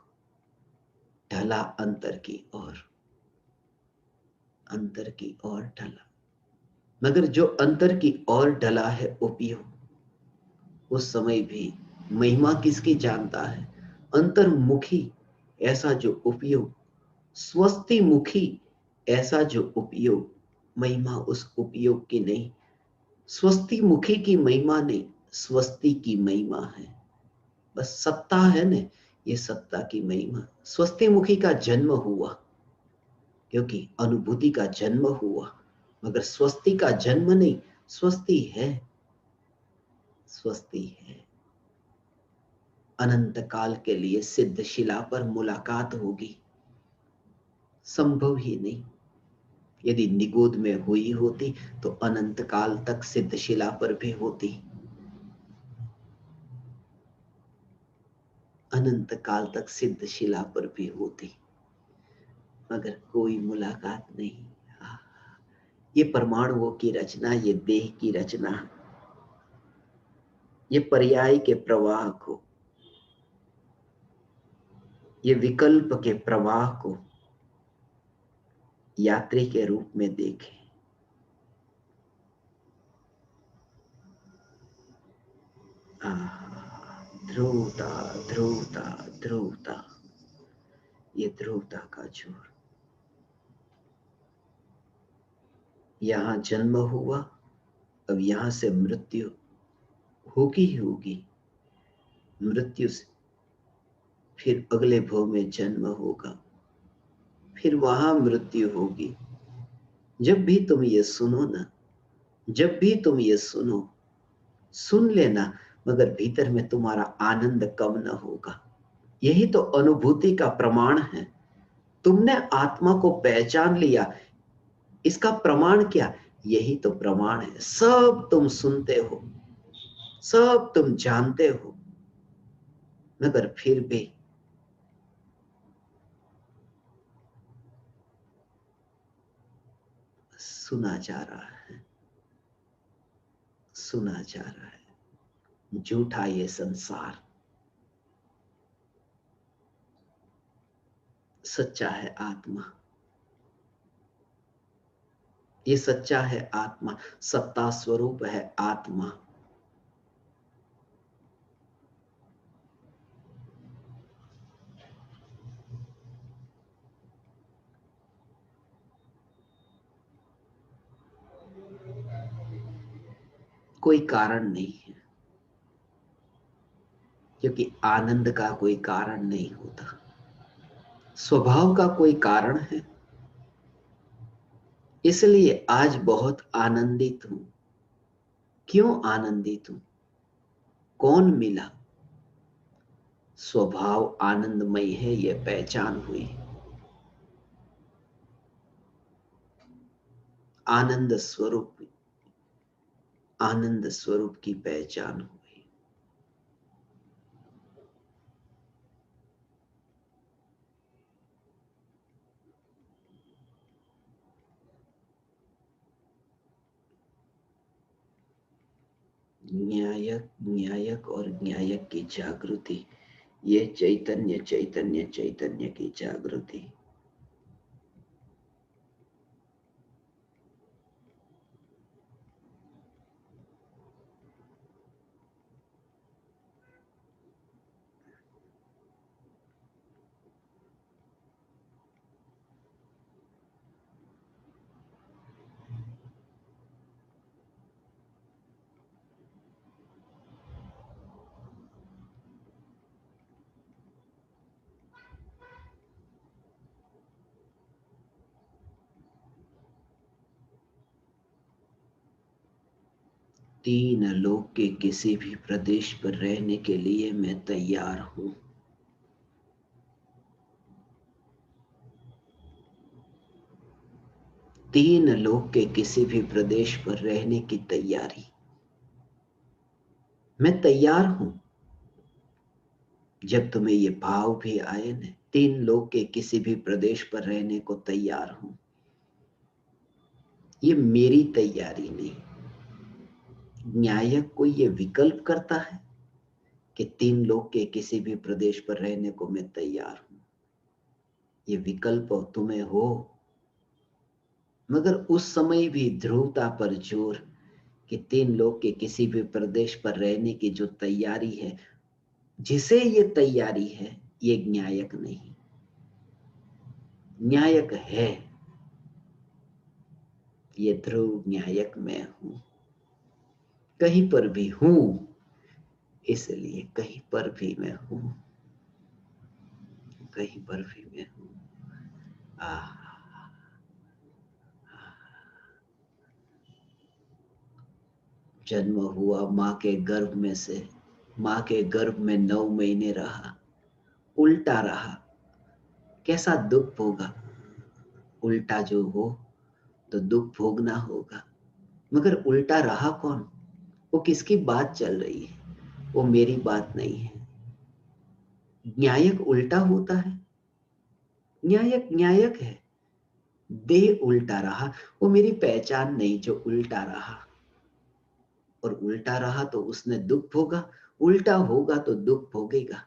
ढला अंतर की ओर, अंतर की ओर ढला। मगर जो अंतर की ओर ढला है उपयोग, उस समय भी महिमा किसकी जानता है? अंतर्मुखी ऐसा जो उपयोग, स्वस्ति मुखी ऐसा जो उपयोग, महिमा उस उपयोग की नहीं। स्वस्ति मुखी की महिमा नहीं, स्वस्ति की महिमा है। बस सत्ता है ना, ये सत्ता की महिमा। स्वस्ति मुखी का जन्म हुआ क्योंकि अनुभूति का जन्म हुआ, मगर स्वस्ति का जन्म नहीं। स्वस्ति है, स्वस्ति है। अनंत काल के लिए सिद्ध शिला पर मुलाकात होगी, संभव ही नहीं। यदि निगोद में हुई होती तो अनंत काल तक सिद्ध शिला पर भी होती, अनंत काल तक सिद्ध शिला पर भी होती, मगर कोई मुलाकात नहीं। ये परमाणुओं की रचना, ये देह की रचना, ये पर्याय के प्रवाह को, ये विकल्प के प्रवाह को यात्री के रूप में देखें। ध्रुवता ध्रुवता ध्रुवता, ये ध्रुवता का जोर। यहां जन्म हुआ, अब यहां से मृत्यु होगी ही होगी। मृत्यु से फिर अगले भव में जन्म होगा, फिर वहां मृत्यु होगी। जब भी तुम ये सुनो ना, जब भी तुम ये सुनो, सुन लेना, मगर भीतर में तुम्हारा आनंद कम न होगा। यही तो अनुभूति का प्रमाण है। तुमने आत्मा को पहचान लिया, इसका प्रमाण क्या? यही तो प्रमाण है। सब तुम सुनते हो, सब तुम जानते हो, मगर फिर भी सुना जा रहा है, सुना जा रहा है। झूठा ये संसार, सच्चा है आत्मा। ये सच्चा है आत्मा, सत्ता स्वरूप है आत्मा। कोई कारण नहीं है, क्योंकि आनंद का कोई कारण नहीं होता। स्वभाव का कोई कारण है। इसलिए आज बहुत आनंदित हूं। क्यों आनंदित हूं? कौन मिला? स्वभाव आनंदमय है, यह पहचान हुई। आनंद स्वरूप, आनंद स्वरूप की पहचान हुई। न्यायक, न्यायक और न्यायक की जागृति, ये चैतन्य चैतन्य चैतन्य की जागृति। तीन लोक के किसी भी प्रदेश पर रहने के लिए मैं तैयार हूं। तीन लोक के किसी भी प्रदेश पर रहने की तैयारी, मैं तैयार हूं। जब तुम्हें ये भाव भी आए न, तीन लोक के किसी भी प्रदेश पर रहने को तैयार हूं, ये मेरी तैयारी नहीं। न्यायक कोई ये विकल्प करता है कि तीन लोक के किसी भी प्रदेश पर रहने को मैं तैयार हूं? ये विकल्प तुम्हें हो, मगर उस समय भी ध्रुवता पर जोर कि तीन लोक के किसी भी प्रदेश पर रहने की जो तैयारी है, जिसे ये तैयारी है, ये न्यायक नहीं। न्यायक है ये ध्रुव, न्यायक मैं हूं। कहीं पर भी हूं, इसलिए कहीं पर भी मैं हूं, कहीं पर भी मैं हूं। आ जन्म हुआ माँ के गर्भ में से, माँ के गर्भ में 9 महीने रहा, उल्टा रहा, कैसा दुख भोगा। उल्टा जो हो तो दुख भोगना होगा, मगर उल्टा रहा कौन? वो किसकी बात चल रही है? वो मेरी बात नहीं है। न्यायक उल्टा होता है? न्यायक न्यायक है। देह उल्टा रहा, वो मेरी पहचान नहीं जो उल्टा रहा। और उल्टा रहा तो उसने दुख भोगा, उल्टा होगा तो दुख भोगेगा,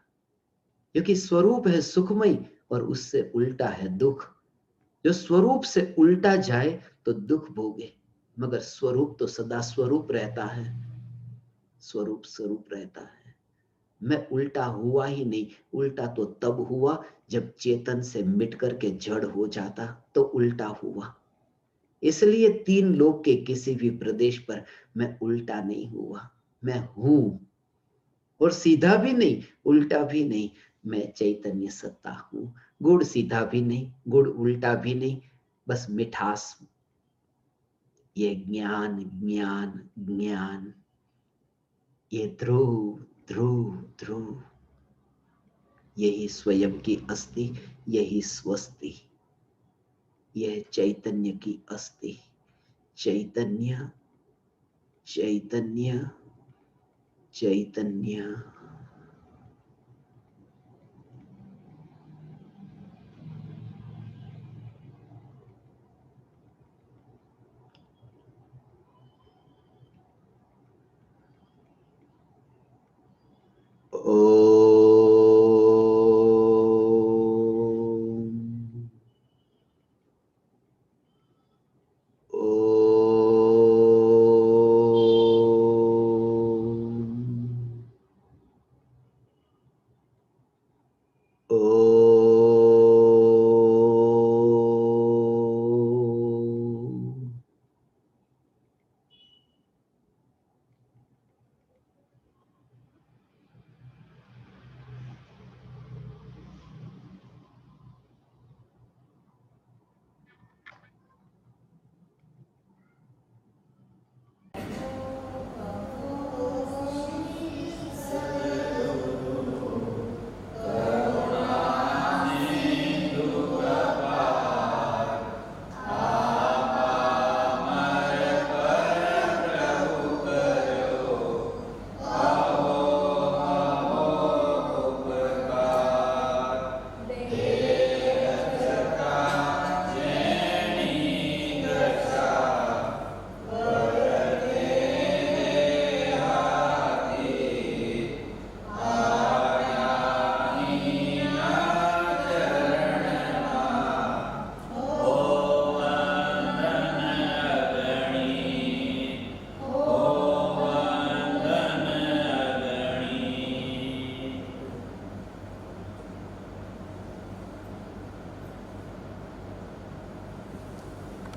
क्योंकि स्वरूप है सुखमय और उससे उल्टा है दुख। जो स्वरूप से उल्टा जाए तो दुख भोगे, मगर स्वरूप तो सदा स्वरूप रहता है। स्वरूप स्वरूप रहता है। मैं उल्टा हुआ ही नहीं। उल्टा तो तब हुआ जब चेतन से मिट करके जड़ हो जाता, तो उल्टा हुआ। इसलिए तीन लोक के किसी भी प्रदेश पर मैं उल्टा नहीं हुआ, मैं हूं। और सीधा भी नहीं, उल्टा भी नहीं, मैं चैतन्य सत्ता हूं। गुड़ सीधा भी नहीं, गुड़ उल्टा भी नहीं, बस मिठास। ये ज्ञान ज्ञान ज्ञान, ये ध्रुव ध्रुव ध्रुव। यही स्वयं की अस्थि, यही स्वस्ति, यह चैतन्य की अस्थि। चैतन्य चैतन्य चैतन्य। ओ